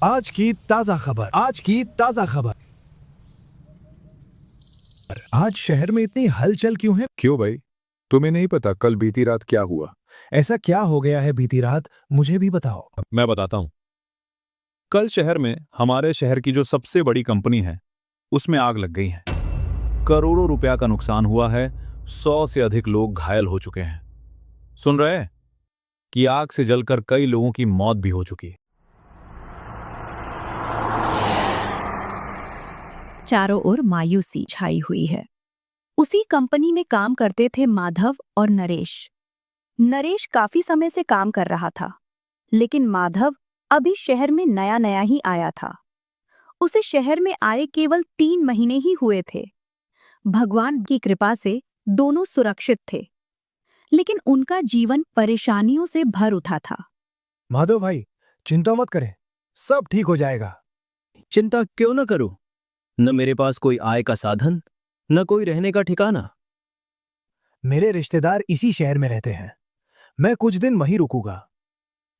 आज की ताजा खबर। आज शहर में इतनी हलचल क्यों है? क्यों भाई? तुम्हें नहीं पता कल बीती रात क्या हुआ? ऐसा क्या हो गया है बीती रात? मुझे भी बताओ। मैं बताता हूं। कल शहर में हमारे शहर की जो सबसे बड़ी कंपनी है उसमें आग लग गई है। करोड़ों रुपया का नुकसान हुआ है। 100 से अधिक लोग घायल हो चुके हैं। सुन रहे हैं कि आग से जलकर कई लोगों की मौत भी हो चुकी है। चारों ओर मायूसी छाई हुई है। उसी कंपनी में काम करते थे माधव और नरेश। नरेश काफी समय से काम कर रहा था, लेकिन माधव अभी शहर में नया नया ही आया था। उसे शहर में आए केवल 3 महीने ही हुए थे। भगवान की कृपा से दोनों सुरक्षित थे, लेकिन उनका जीवन परेशानियों से भर उठा था। माधव भाई, चिंता मत करें, सब ठीक हो जाएगा। चिंता क्यों न करूं? न मेरे पास कोई आय का साधन, न कोई रहने का ठिकाना। मेरे रिश्तेदार इसी शहर में रहते हैं। मैं कुछ दिन वहीं रुकूंगा।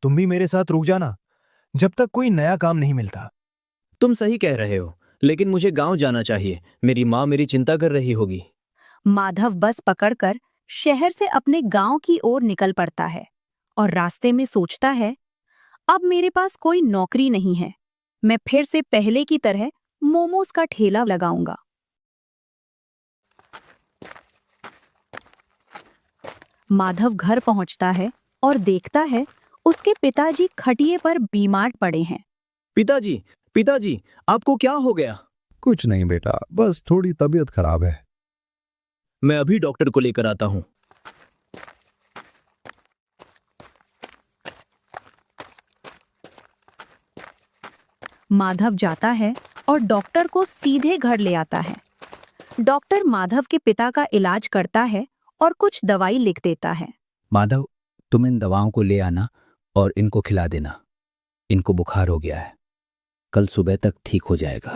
तुम भी मेरे साथ रुक जाना, जब तक कोई नया काम नहीं मिलता। तुम सही कह रहे हो, लेकिन मुझे गांव जाना चाहिए। मेरी माँ मेरी चिंता कर रही होगी। माधव बस पकड़कर शहर से अपने गांव की ओर निकल पड़ता है और रास्ते में सोचता है, अब मेरे पास कोई नौकरी नहीं है। मैं फिर से पहले की तरह मोमोज का ठेला लगाऊंगा। माधव घर पहुंचता है और देखता है उसके पिताजी खटिए पर बीमार पड़े हैं। पिताजी, पिताजी, आपको क्या हो गया? कुछ नहीं बेटा, बस थोड़ी तबीयत खराब है। मैं अभी डॉक्टर को लेकर आता हूं। माधव जाता है और डॉक्टर को सीधे घर ले आता है। डॉक्टर माधव के पिता का इलाज करता है और कुछ दवाई लिख देता है। माधव, तुम इन दवाओं को ले आना और इनको खिला देना। इनको बुखार हो गया है, कल सुबह तक ठीक हो जाएगा।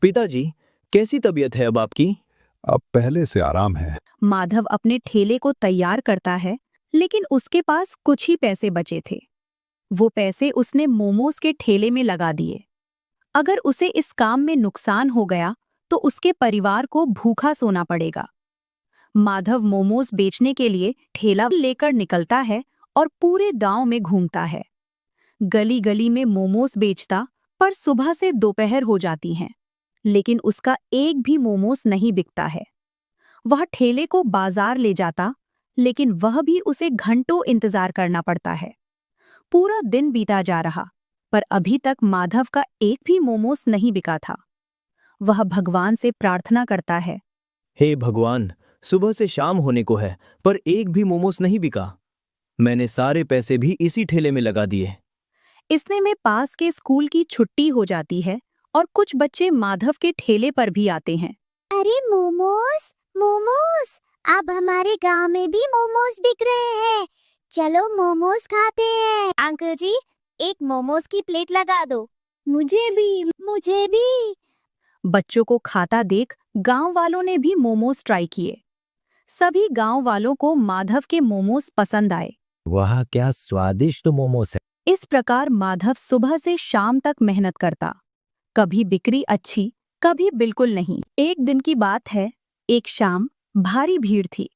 पिताजी, कैसी तबीयत है अब आपकी? अब पहले से आराम है। माधव अपने ठेले को तैयार करता है, लेकिन उसके पास कुछ ही पैसे बचे थे। वो पैसे उसने मोमोज के ठेले में लगा दिए। अगर उसे इस काम में नुकसान हो गया तो उसके परिवार को भूखा सोना पड़ेगा। माधव मोमोज बेचने के लिए ठेला लेकर निकलता है और पूरे गांव में घूमता है। गली गली में मोमोज बेचता, पर सुबह से दोपहर हो जाती हैं, लेकिन उसका एक भी मोमोज नहीं बिकता है। वह ठेले को बाजार ले जाता, लेकिन वह भी उसे घंटों इंतजार करना पड़ता है। पूरा दिन बीता जा रहा, पर अभी तक माधव का एक भी मोमोज नहीं बिका था। वह भगवान से प्रार्थना करता है, हे भगवान, सुबह से शाम होने को है, पर एक भी मोमोज नहीं बिका। मैंने सारे पैसे भी इसी ठेले में लगा दिए। इतने में पास के स्कूल की छुट्टी हो जाती है और कुछ बच्चे माधव के ठेले पर भी आते हैं। अरे मोमोज, मोमोज! अब हमारे गांव में भी मोमोज बिक रहे हैं। चलो मोमोज खाते हैं। अंकल जी, एक मोमोज की प्लेट लगा दो। मुझे भी, मुझे भी। बच्चों को खाता देख गांव वालों ने भी मोमोज ट्राई किए। सभी गांव वालों को माधव के मोमोज पसंद आए। वाह, क्या स्वादिष्ट मोमोस है। इस प्रकार माधव सुबह से शाम तक मेहनत करता। कभी बिक्री अच्छी, कभी बिल्कुल नहीं। एक दिन की बात है, एक शाम भारी भीड़ थी।